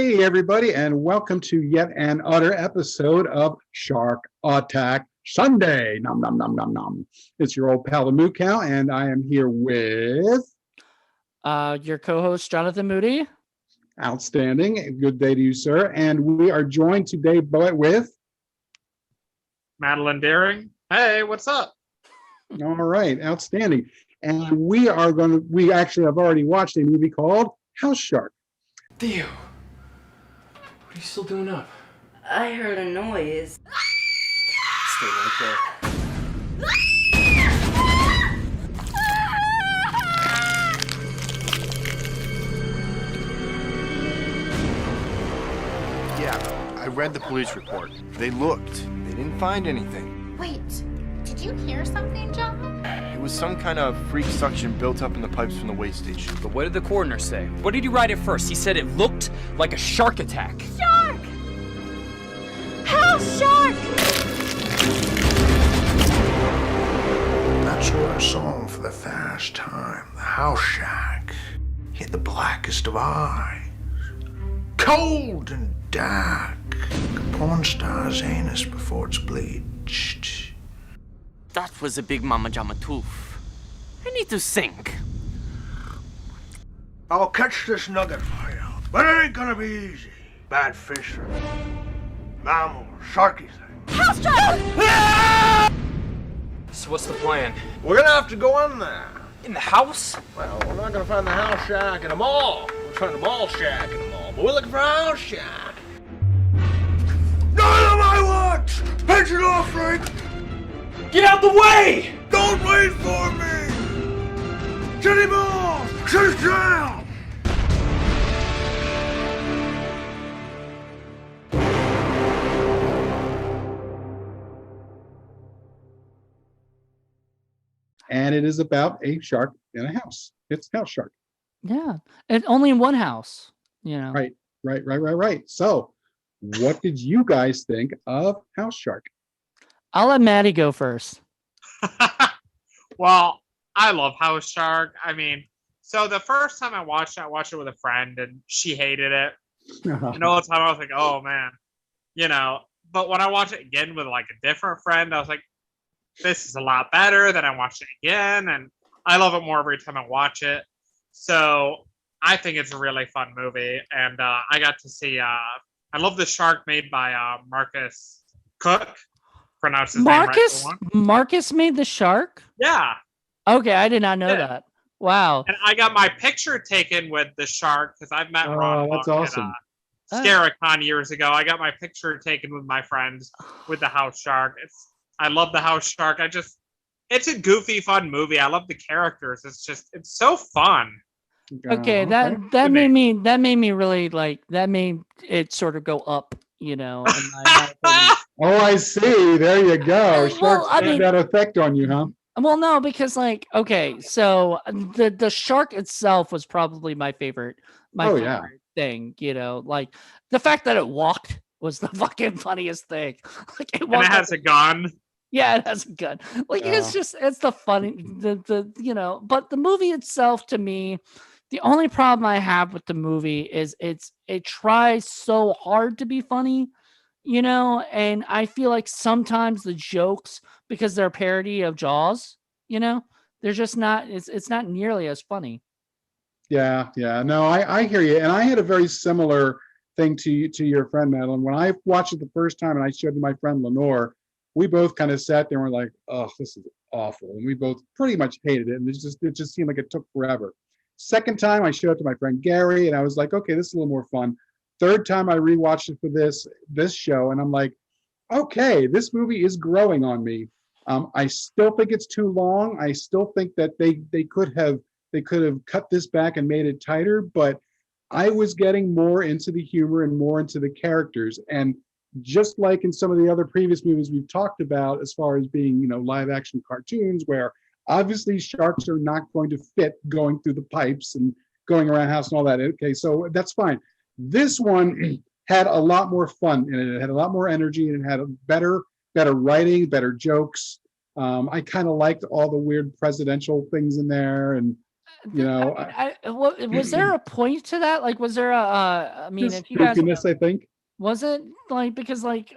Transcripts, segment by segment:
Hey, everybody, and welcome to yet another episode of Shark Attack Sunday. Nom, nom, nom, nom, nom. It's your old pal, the Moo Cow, and I am here with... Your co-host, Jonathan Moody. Outstanding. Good day to you, sir. And we are joined today with... Madeline Deering. Hey, what's up? All right, outstanding. And we actually have already watched a movie called House Shark. Theo, what are you still doing up? I heard a noise. Stay right there. Yeah, I read the police report. They looked. They didn't find anything. Wait, did you hear something, John? It was some kind of freak suction built up in the pipes from the waste station. But what did the coroner say? What did he write at first? He said it looked like a shark attack. Shark! House shark! That's what I saw for the first time. The house shack hit the blackest of eyes. Cold and dark. Like a porn star's anus before it's bleached. That was a big mama jama tooth. I need to think. I'll catch this nugget for you, but it ain't gonna be easy. Bad fish or mammal or sharky thing. House shark! So what's the plan? We're gonna have to go in there. In the house? Well, we're not gonna find the house shack in a mall. We'll find the mall shack in a mall, but we're looking for a house shack. None of my works! Pinch it off, Frank! Get out the way! Don't wait for me! Shut him off! Shut us down! And it is about a shark in a house. It's House Shark. Yeah, and only in one house. Right. So, what did you guys think of House Shark? I'll let Maddie go first. Well, I love House Shark. I mean, so the first time I watched it with a friend and she hated it. And all the time I was like, oh man, but when I watched it again with like a different friend, I was like, this is a lot better. Then I watched it again and I love it more every time I watch it. So I think it's a really fun movie. And I got to see, I love the shark made by Marcus Cook. Pronounce his name right. Marcus made the shark? Yeah. Okay, I did not know that. Wow. And I got my picture taken with the shark because I've met Ron. That's awesome. At Scaricon years ago. I got my picture taken with my friends with the house shark. I love the house shark. It's a goofy, fun movie. I love the characters. It's so fun. Okay, that made me really that made it sort of go up, in my Oh, I see. There you go. Well, Sharks had that effect on you, huh? Well, no, because okay, so the shark itself was probably my favorite thing. Like the fact that it walked was the fucking funniest thing. Like it has a gun. Yeah, it has a gun. Like it's the funny but the movie itself, to me, the only problem I have with the movie is it tries so hard to be funny. And I feel like sometimes the jokes, because they're a parody of Jaws, they're just not, it's not nearly as funny. Yeah. No, I hear you. And I had a very similar thing to your friend, Madeline. When I watched it the first time and I showed it to my friend Lenore, we both kind of sat there and were like, oh, this is awful. And we both pretty much hated it. And it just seemed like it took forever. Second time I showed it to my friend Gary and I was like, okay, this is a little more fun. Third time I rewatched it for this show, and I'm like, okay, this movie is growing on me. I still think it's too long. I still think that they could have cut this back and made it tighter, but I was getting more into the humor and more into the characters. And just like in some of the other previous movies we've talked about, as far as being, live action cartoons, where obviously sharks are not going to fit going through the pipes and going around house and all that. Okay, so that's fine. This one had a lot more fun in it. It had a lot more energy, and it had a better writing, better jokes. I kind of liked all the weird presidential things in there, and You know, Was there a point to that? Like, was there a? I mean, just if you guys goofiness, I think. was it like because like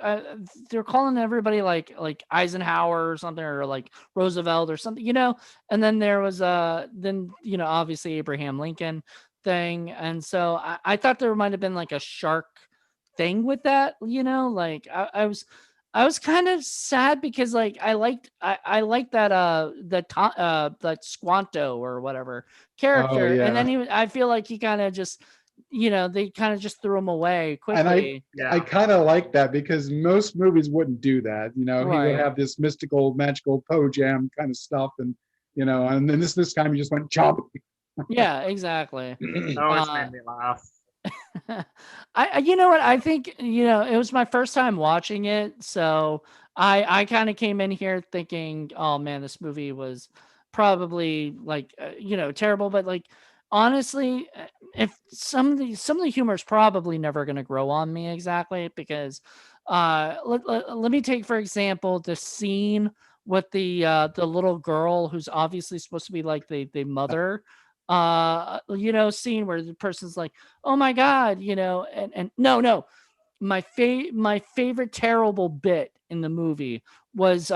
they're calling everybody like Eisenhower or something or like Roosevelt or something, and then there was then obviously Abraham Lincoln thing, and so I thought there might have been like a shark thing with that, like I was kind of sad because like I liked that that Squanto or whatever Oh character, and then yeah. I feel like he kind of just they kind of just threw him away And quickly. I kind of like that because most movies wouldn't do that. He would Right. have this mystical, magical Poe jam kind of stuff, and and then this time he just went chomp. Yeah, exactly. Always made me laugh. You know what? I think, it was my first time watching it. So I kind of came in here thinking, oh man, this movie was probably like, terrible. But like, honestly, if some of the humor is probably never going to grow on me exactly because, let me take, for example, the scene with the little girl who's obviously supposed to be like the mother, scene where the person's like, oh my god, and no, my favorite terrible bit in the movie was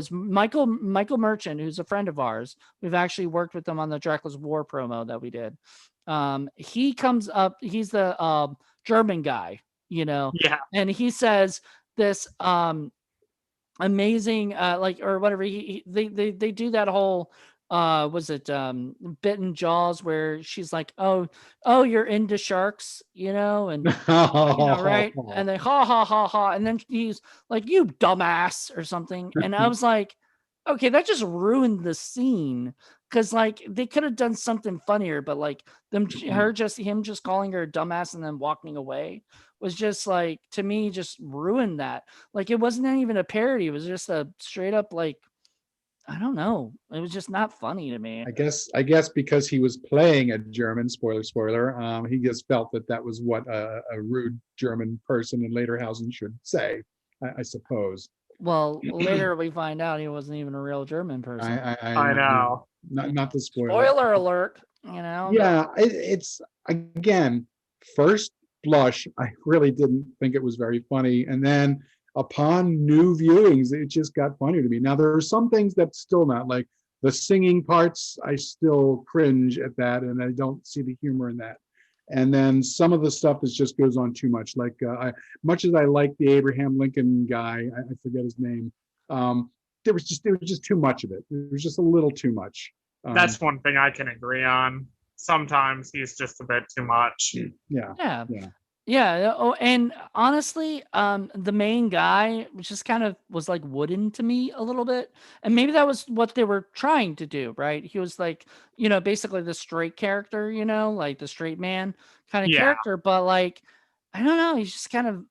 Michael Merchant, who's a friend of ours. We've actually worked with him on the Dracula's War promo that we did. He comes up, he's the German guy, Yeah. and he says this amazing like or whatever they do that whole was it bitten jaws where she's like, oh you're into sharks, and right, and they ha ha ha ha, and then he's like, you dumbass or something, and I was like, okay, that just ruined the scene because like they could have done something funnier, but like him just calling her a dumbass and then walking away was just like, to me, just ruined that. Like it wasn't even a parody, it was just a straight up like, I don't know, it was just not funny to me. I guess because he was playing a German, spoiler, he just felt that was what a rude German person in Lederhausen should say, I suppose. Well, later we find out he wasn't even a real German person. I know. Not the spoiler. Spoiler alert, Yeah, it's again, first blush, I really didn't think it was very funny, and then upon new viewings, it just got funnier to me. Now there are some things that still not, like the singing parts. I still cringe at that, and I don't see the humor in that. And then some of the stuff is just goes on too much. Like much as I like the Abraham Lincoln guy, I forget his name. There was just too much of it. There was just a little too much. That's one thing I can agree on. Sometimes he's just a bit too much. Yeah. Oh, and honestly, the main guy just kind of was like wooden to me a little bit, and maybe that was what they were trying to do, right? He was like, basically the straight character, like the straight man kind of character, but like, I don't know, he's just kind of,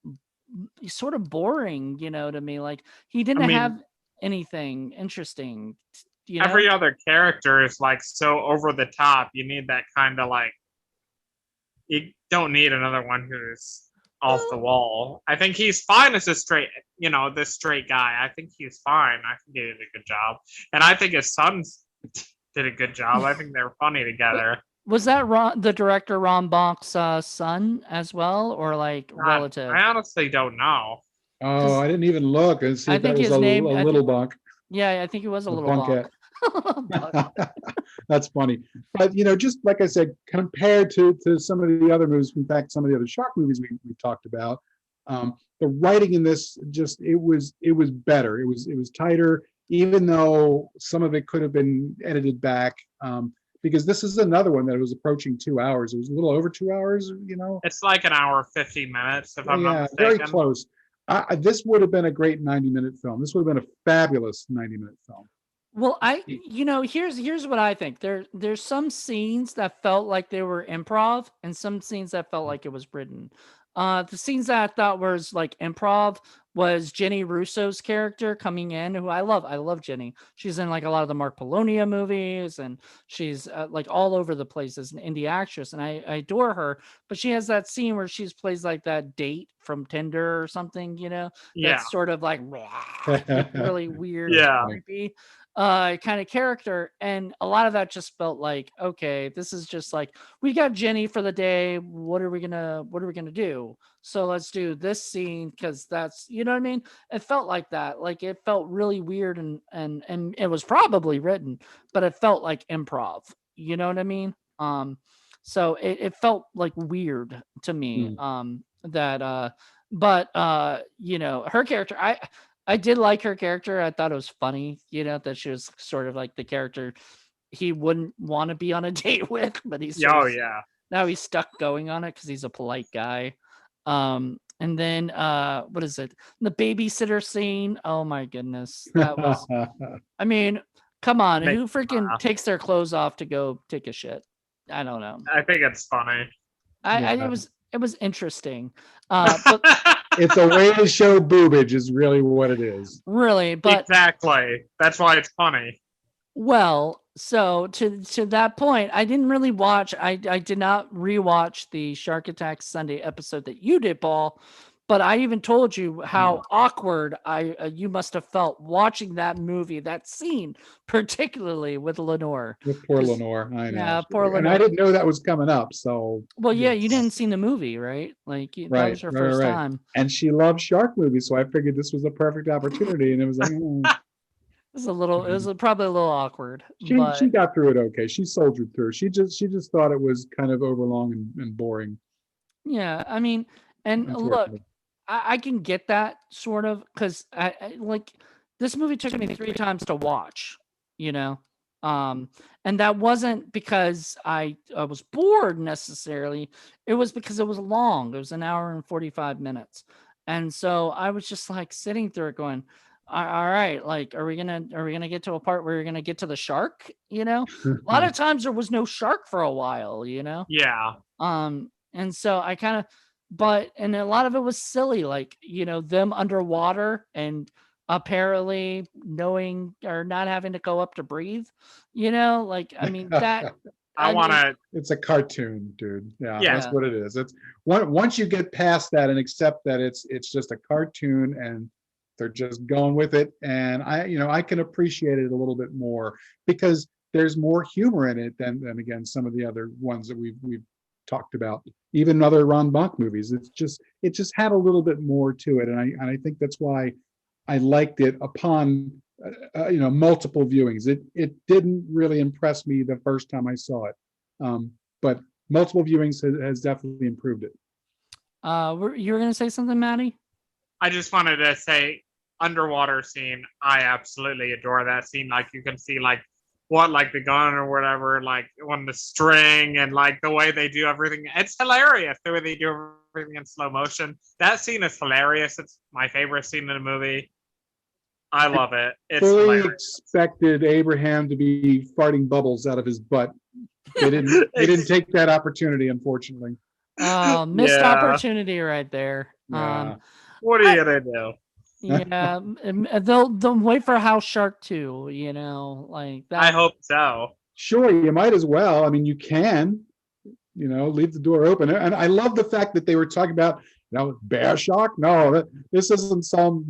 he's sort of boring, to me. Like he didn't have anything interesting. Every other character is like so over the top. You need that kind of like, you don't need another one who's off the wall. I think he's fine as a straight, this straight guy. I think he's fine. I think he did a good job. And I think his sons did a good job. I think they're funny together. Was that the director Ron Bonk's son as well, or like relative? I honestly don't know. Oh, I didn't even look and see I if that think was his name, a little bunk. Yeah, I think he was a little Bunkette. bonk. That's funny. But just like I said, compared to some of the other movies, in fact, some of the other shark movies we talked about, the writing in this just it was better. It was tighter, even though some of it could have been edited back. Because this is another one that was approaching 2 hours. It was a little over 2 hours, It's like an hour 50 minutes, if I'm not mistaken. Very close. This would have been a great 90-minute film. This would have been a fabulous 90-minute film. Well, here's what I think. There's some scenes that felt like they were improv, and some scenes that felt like it was written. The scenes that I thought was like improv was Jenny Russo's character coming in, who I love. I love Jenny. She's in like a lot of the Mark Polonia movies, and she's like all over the place as an indie actress, and I adore her. But she has that scene where she plays like that date from Tinder or something, Yeah. that's sort of like really weird, Yeah. creepy. kind of character, and a lot of that just felt like, okay, this is just like, we got Jenny for the day, what are we gonna do? So let's do this scene because that's, you know what I mean. It felt like that, like it felt really weird, and it was probably written, but it felt like improv, you know what I mean. So it felt like weird to me. That but you know, her character, I did like her character. I thought it was funny, you know, that she was sort of like the character he wouldn't want to be on a date with, but he's sort Oh of, yeah. now he's stuck going on it because he's a polite guy. And then what is it? The babysitter scene. Oh my goodness. That was, I mean, come on, Make who me freaking laugh. takes their clothes off to go take a shit? I don't know. I think it's funny. It was interesting. But It's a way to show boobage is really what it is. really, but Exactly. That's why it's funny. well, so to that point, I didn't really watch. I did not rewatch the Shark Attack Sunday episode that you did, Paul. But I even told you how awkward you must have felt watching that movie, that scene, particularly with Lenore. With poor 'Cause- Lenore, I know. yeah, poor And I Lenore. didn't know that was coming up, so. Well, yeah, you yes. didn't see the movie, right? Like that Right, was your right, first right. time. And she loved shark movies, so I figured this was a perfect opportunity. And it was like, It was a little. It was probably a little awkward. she got through it okay. She soldiered through. She just thought it was kind of overlong and boring. Yeah, I mean, and look, unfortunately. I can get that sort of, because I like, this movie took me 3 times to watch, you know, and that wasn't because I was bored necessarily. It was because it was long. It was an hour and 45 minutes, and so I was just like sitting through it, going, all right, like, are we gonna get to a part where you're gonna get to the shark? You know, a lot of times there was no shark for a while, you know. Yeah. And so I kind of, and a lot of it was silly, like, you know, them underwater and apparently knowing or not having to go up to breathe, you know, like, I mean, that, I want to. It's a cartoon, dude. Yeah, Yeah. that's what it is. It's once you get past that and accept that it's just a cartoon and they're just going with it. And I can appreciate it a little bit more because there's more humor in it than again some of the other ones that we've talked about. Even other Ron Bonk movies, it just had a little bit more to it, and I think that's why I liked it upon multiple viewings. It didn't really impress me the first time I saw it, but multiple viewings has definitely improved it. you were gonna say something, Maddie? I just wanted to say, underwater scene. I absolutely adore that scene. Like you can see, like the gun or whatever, like on the string, and like the way they do everything. It's hilarious the way they do everything in slow motion. That scene is hilarious. It's my favorite scene in the movie. I love it. It's Fully hilarious. expected Abraham to be farting bubbles out of his butt. They didn't take that opportunity, unfortunately. Oh, missed Yeah. opportunity right there. Yeah. What are you gonna do? Yeah, they'll wait for House Shark 2, you know, like that. I hope so. Sure, you might as well. I mean, you can, leave the door open. And I love the fact that they were talking about, bear shark. No, this isn't some,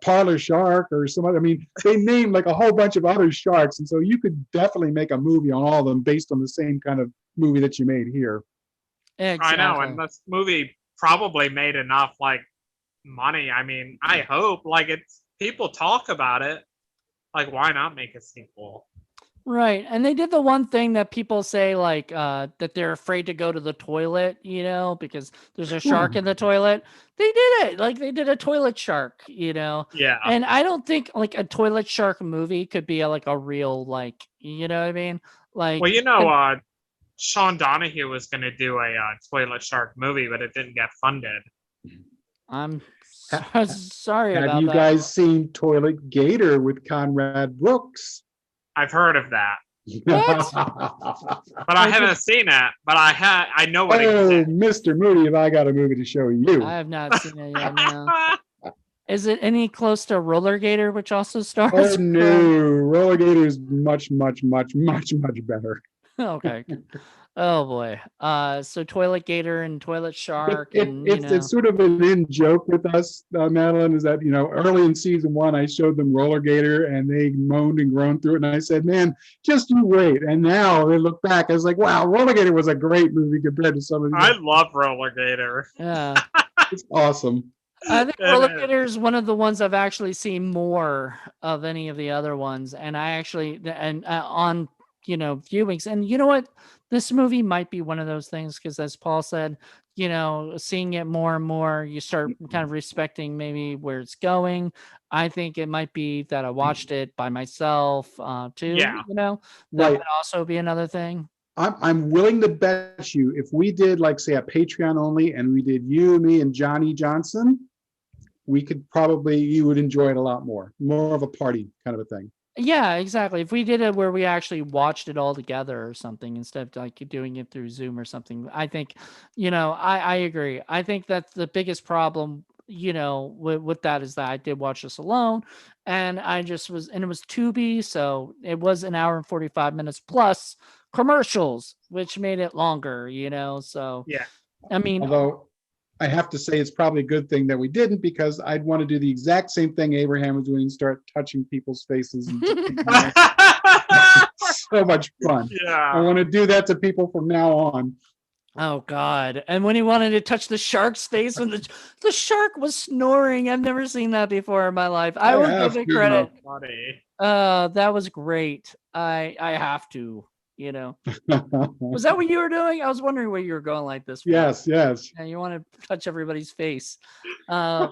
parlor shark or some other. I mean, they named like a whole bunch of other sharks. And so you could definitely make a movie on all of them based on the same kind of movie that you made here. Exactly. I know, and this movie probably made enough like money. I mean, I hope, like, it's people talk about it. Like, why not make a sequel? Right. And they did the one thing that people say, like, that they're afraid to go to the toilet, because there's a shark in the toilet. They did it. Like, they did a toilet shark, Yeah. And I don't think, like, a toilet shark movie could be a real, like, you know what I mean? Like, Well, Sean Donahue was going to do a toilet shark movie, but it didn't get funded. I'm sorry about that. Have you guys seen Toilet Gator with Conrad Brooks? I've heard of that, What? but I haven't seen it. But I know what it Oh, is. Mr. Moody, have I got a movie to show you? I have not seen it yet. No. Is it any close to Roller Gator, which also stars? Oh no, Roller Gator is much, much, much, much, much better. Okay. Oh boy. So Toilet Gator and Toilet Shark, and It's sort of an in joke with us, Madeline, is that, early in season 1, I showed them Roller Gator and they moaned and groaned through it. And I said, man, just you wait. And now they look back, I was like, wow, Roller Gator was a great movie compared to some of I these. love Roller Gator. yeah. It's awesome. I think It Roller is. Gator is one of the ones I've actually seen more of any of the other ones, and I actually and on viewings, and you know what, this movie might be one of those things because, as Paul said, seeing it more and more, you start kind of respecting maybe where it's going. I think it might be that I watched it by myself too. Yeah. That Right. might also be another thing. I'm willing to bet you if we did, like, say, a Patreon only and we did you, me, and Johnny Johnson, we could probably, you would enjoy it a lot more of a party kind of a thing. Yeah, exactly. If we did it where we actually watched it all together or something instead of like doing it through Zoom or something, I think, I agree. I think that's the biggest problem, with that is that I did watch this alone, and it was Tubi, so it was an hour and 45 minutes plus commercials, which made it longer, so Yeah. I mean, Although I have to say it's probably a good thing that we didn't, because I'd want to do the exact same thing Abraham was doing, start touching people's faces. And so much fun. I Yeah. want to do that to people from now on. oh God. And when he wanted to touch the shark's face when the shark was snoring. I've never seen that before in my life. I will have give it to. credit. Funny. That was great. I have to, Was that what you were doing? I was wondering where you were going like this. Yes. And you want to touch everybody's face. That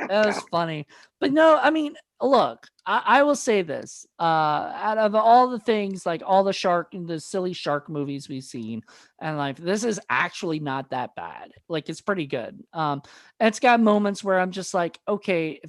was funny. But no, I mean, look, I will say this. Out of all the things, like all the silly shark movies we've seen, and like this is actually not that bad. Like it's pretty good. It's got moments where I'm just like, okay,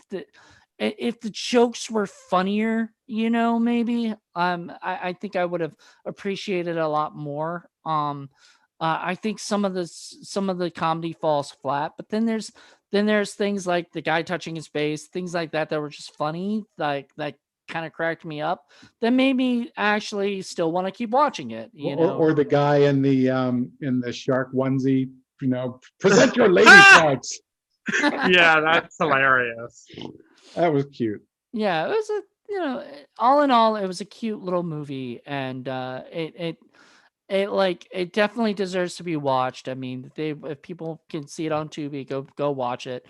if the jokes were funnier, maybe I think I would have appreciated a lot more. I think some of the comedy falls flat, but then there's things like the guy touching his face, things like that were just funny, like that kind of cracked me up. That made me actually still want to keep watching it. Or the guy in the shark onesie, present your lady parts. Yeah, that's hilarious. That was cute. Yeah, it was all in all, it was a cute little movie, and it definitely deserves to be watched. I mean, if people can see it on Tubi, go watch it.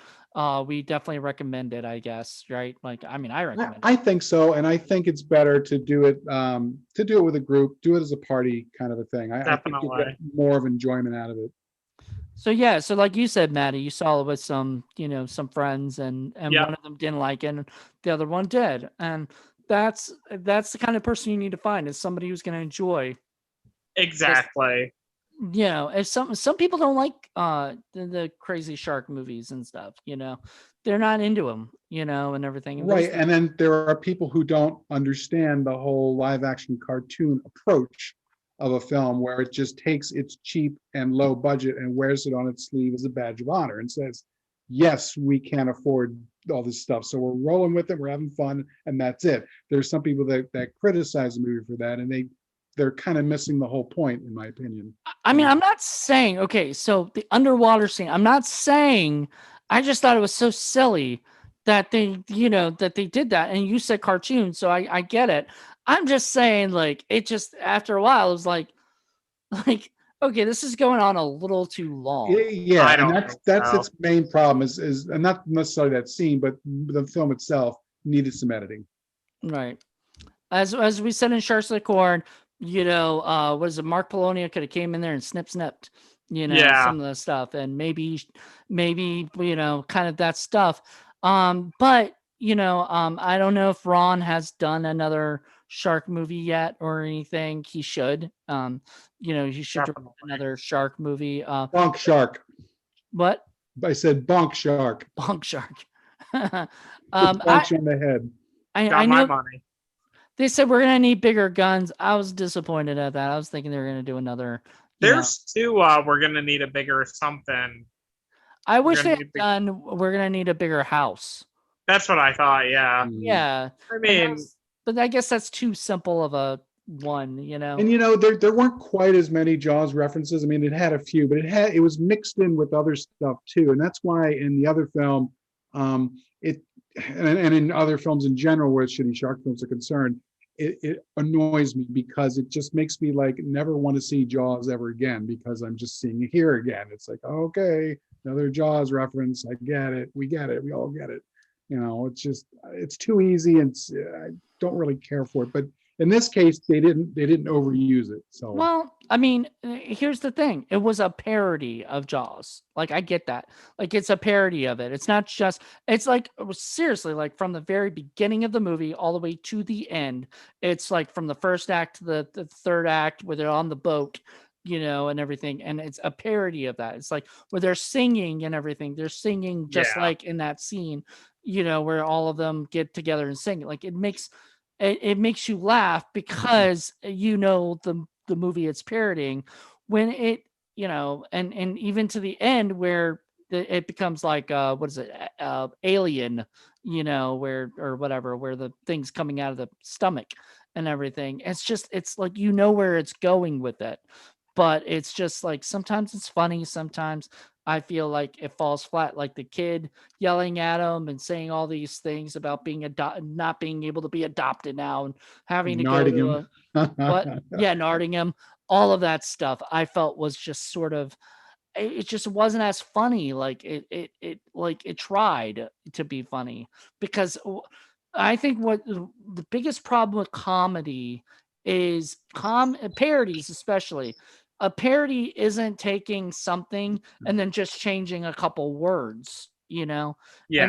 We definitely recommend it, I guess, right? Like, I mean, I recommend it. I think so, and I think it's better to do it with a group, do it as a party kind of a thing. I think you get more of enjoyment out of it. So yeah, so like you said, Maddie, you saw it with some friends, and Yeah. one of them didn't like it, and the other one did, and that's the kind of person you need to find, is somebody who's going to enjoy. Exactly. If some people don't like the crazy shark movies and stuff, they're not into them, and everything. Right, and then there are people who don't understand the whole live action cartoon approach of a film, where it just takes its cheap and low budget and wears it on its sleeve as a badge of honor and says, yes, we can't afford all this stuff, so we're rolling with it, we're having fun, and that's it. There's some people that criticize the movie for that, and they're kind of missing the whole point, in my opinion. I mean, I'm not saying, okay, so the underwater scene, I'm not saying, I just thought it was so silly that they did that. And you said cartoon, so I get it. I'm just saying, like, it just, after a while, it was like, okay, this is going on a little too long. Yeah, and that's so. its main problem is and not necessarily that scene, but the film itself needed some editing. Right. As we said in Sharks of the Corn, what is it? Mark Polonia could have came in there and snipped, some of the stuff, and maybe, kind of that stuff. But I don't know if Ron has done another shark movie yet or anything. He should. He should do another shark movie. Bonk Shark. What? I said bonk shark. Bonk Shark. Punch on the head. I my know. money. They said we're gonna need bigger guns. I was disappointed at that. I was thinking they were gonna do another. There's two. We're gonna need a bigger something. I wish they had done. We're gonna need a bigger house. That's what I thought. Yeah. Yeah. I mean, but I guess that's too simple of a one, you know. And there weren't quite as many Jaws references. I mean, it had a few, but it was mixed in with other stuff too, and that's why in the other film, it and in other films in general, where shitty shark films are concerned, it annoys me because it just makes me like never want to see Jaws ever again because I'm just seeing it here again. It's like, okay, another Jaws reference. I get it. We get it. We all get it. It's too easy, and I don't really care for it. But in this case, they didn't overuse it. So well, I mean, here's the thing. It was a parody of Jaws. Like, I get that. Like, it's a parody of it. It's not just, it's like, it was seriously like from the very beginning of the movie all the way to the end. It's like from the first act to the third act where they're on the boat, and everything. And it's a parody of that. It's like where they're singing and everything. They're singing just like in that scene, where all of them get together and sing. Like, it makes you laugh because the movie it's parodying when it and even to the end where it becomes like what is it, Alien, where or whatever, where the thing's coming out of the stomach and everything. It's like where it's going with it, but it's just like sometimes it's funny, sometimes I feel like it falls flat, like the kid yelling at him and saying all these things about being not being able to be adopted now and having to go to Nottingham, all of that stuff I felt was just sort of, it just wasn't as funny. Like it tried to be funny, because I think what the biggest problem with comedy is parodies, especially. A parody isn't taking something and then just changing a couple words, And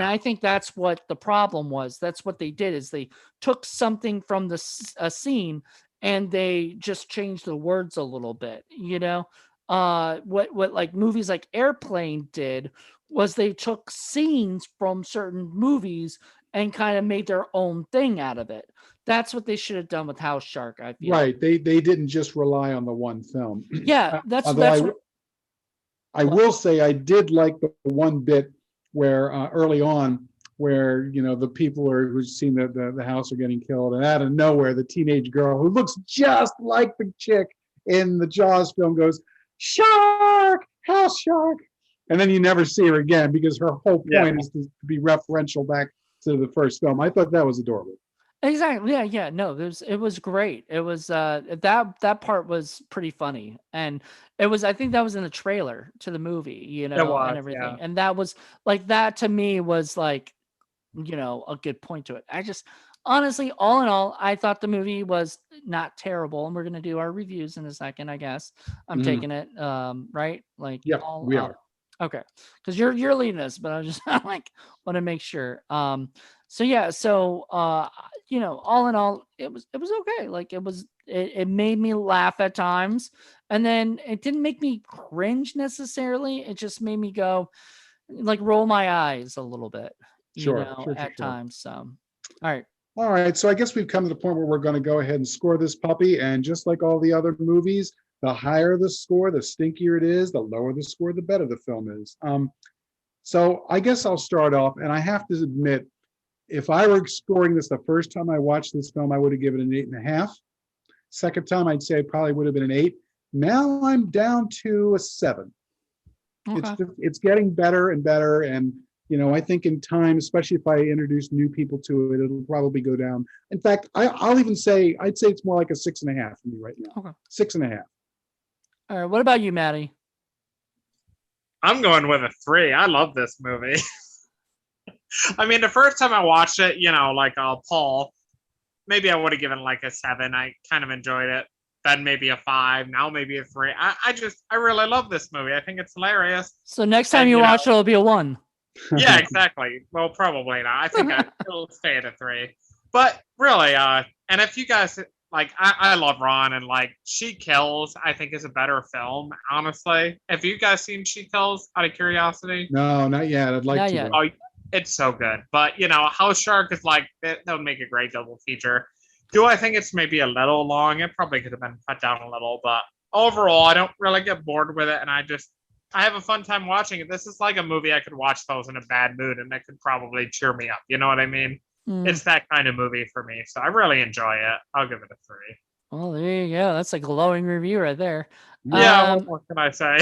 I think that's what the problem was. That's what they did, is they took something from a scene and they just changed the words a little bit, what like movies like Airplane did was they took scenes from certain movies and kind of made their own thing out of it. That's what they should have done with House Shark, I feel. Right. They didn't just rely on the one film. Yeah, I will say I did like the one bit where early on where the people who've seen the house are getting killed, and out of nowhere the teenage girl who looks just like the chick in the Jaws film goes, "Shark, house shark," and then you never see her again because her whole point is to be referential back to the first film. I thought that was adorable. Exactly. Yeah. No, it was great. It was that part was pretty funny, and it was. I think that was in the trailer to the movie, and everything. Yeah. And that was like, that to me was like, a good point to it. I just honestly, all in all, I thought the movie was not terrible, and we're gonna do our reviews in a second. I guess I'm taking it. Right? Like, Yeah, we are. Okay, because you're leading us, but I just like want to make sure. So yeah, all in all, it was okay. Like, it made me laugh at times, and then it didn't make me cringe necessarily. It just made me go, like, roll my eyes a little bit, Sure. at times. So, all right. So I guess we've come to the point where we're going to go ahead and score this puppy, and just like all the other movies, the higher the score, the stinkier it is. The lower the score, the better the film is. So I guess I'll start off, and I have to admit, if I were scoring this the first time I watched this film, I would have given it an 8.5. Second time, I'd say it probably would have been an 8. Now I'm down to a 7. Okay. It's getting better and better, and I think in time, especially if I introduce new people to it, it'll probably go down. In fact, I'll even say I'd say it's more like a 6.5 for me right now. Okay. 6.5. All right. What about you, Maddie? I'm going with a 3. I love this movie. I mean, the first time I watched it, like Paul, maybe I would have given like a 7. I kind of enjoyed it. Then maybe a 5. Now maybe a 3. I really love this movie. I think it's hilarious. So next time you watch it, it'll be a 1. Yeah, exactly. Well, probably not. I think it'll stay at a 3. But really, and if you guys like, I love Ron, and like She Kills, I think is a better film, honestly. Have you guys seen She Kills out of curiosity? No, not yet. I'd like Not to. yet. Oh, it's so good. But House Shark is like, that would make a great double feature. Do I think it's maybe a little long? It probably could have been cut down a little, but overall, I don't really get bored with it, and I have a fun time watching it. This is like a movie I could watch if I was in a bad mood, and that could probably cheer me up. You know what I mean? It's that kind of movie for me, so I really enjoy it. I'll give it a 3. Well, there you go. That's a glowing review right there. Yeah, what more can I say?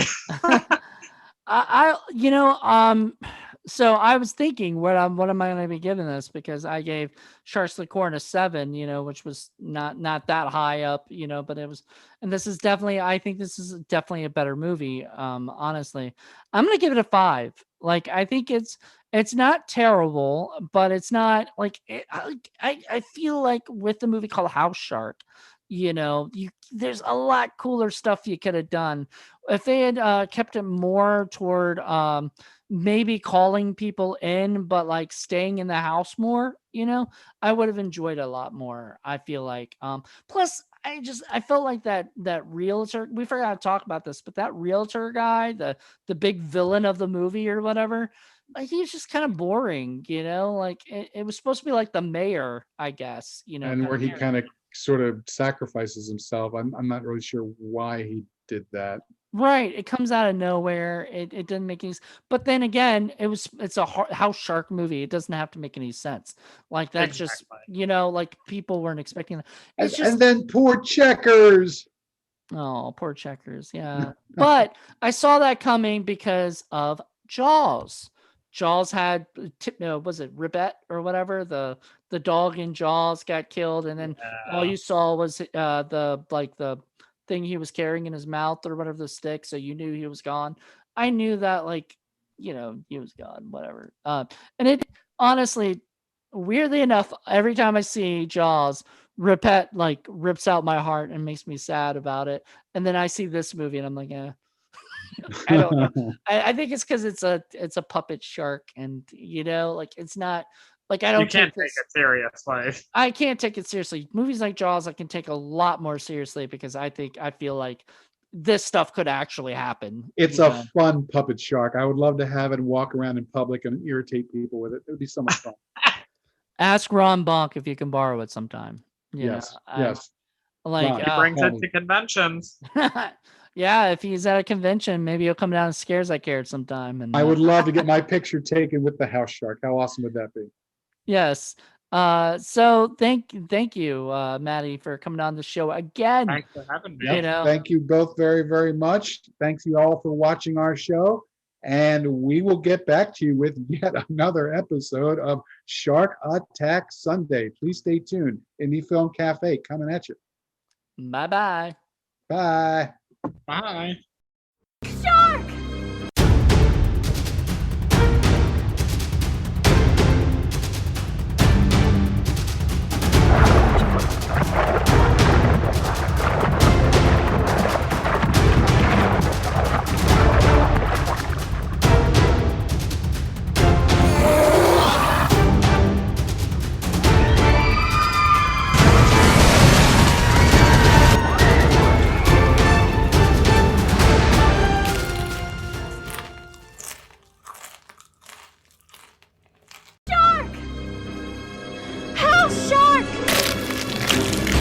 So I was thinking, what am I going to be giving this? Because I gave Sharks Licorne a 7, which was not that high up, but it was, and this is definitely, I think this is definitely a better movie. Honestly, I'm going to give it a 5. Like, I think it's not terrible, but it's not like I feel like with the movie called House Shark, there's a lot cooler stuff you could have done if they had kept it more toward maybe calling people in, but like staying in the house more. I would have enjoyed a lot more. I feel like. Plus, I felt like that realtor. We forgot to talk about this, but that realtor guy, the big villain of the movie or whatever. Like, he's just kind of boring, like it was supposed to be like the mayor, I guess, And where he kind of sort of sacrifices himself. I'm not really sure why he did that. Right. It comes out of nowhere. It didn't make any sense. But then again, it's a house shark movie. It doesn't have to make any sense. Like, that's just, like, people weren't expecting that. It's just, and then poor Checkers. oh, poor Checkers. Yeah. But I saw that coming because of Jaws. Jaws had, was it Ribbet or whatever? The dog in Jaws got killed, and then all you saw was the thing he was carrying in his mouth or whatever, the stick. So you knew he was gone. I knew that, like, he was gone, whatever. And it honestly, weirdly enough, every time I see Jaws, Ribbet like rips out my heart and makes me sad about it. And then I see this movie and I'm like, yeah. I don't know. I think it's because it's a puppet shark, and like, it's not like, I don't You can't take this it seriously. I can't take it seriously. Movies like Jaws I can take a lot more seriously because I feel like this stuff could actually happen. It's a fun puppet shark. I would love to have it walk around in public and irritate people with it. It would be so much fun. Ask Ron Bonk if you can borrow it sometime. Yes. Like, Ron, He brings it to conventions. yeah, if he's at a convention, maybe he'll come down and scares that carrot sometime. And I would love to get my picture taken with the house shark. How awesome would that be? Yes. So thank you, Maddie, for coming on the show again. Thanks for having me. Yep. Thank you both very, very much. Thanks you all for watching our show. And we will get back to you with yet another episode of Shark Attack Sunday. Please stay tuned. Indie Film Cafe coming at you. Bye-bye. Bye. Bye. Shark!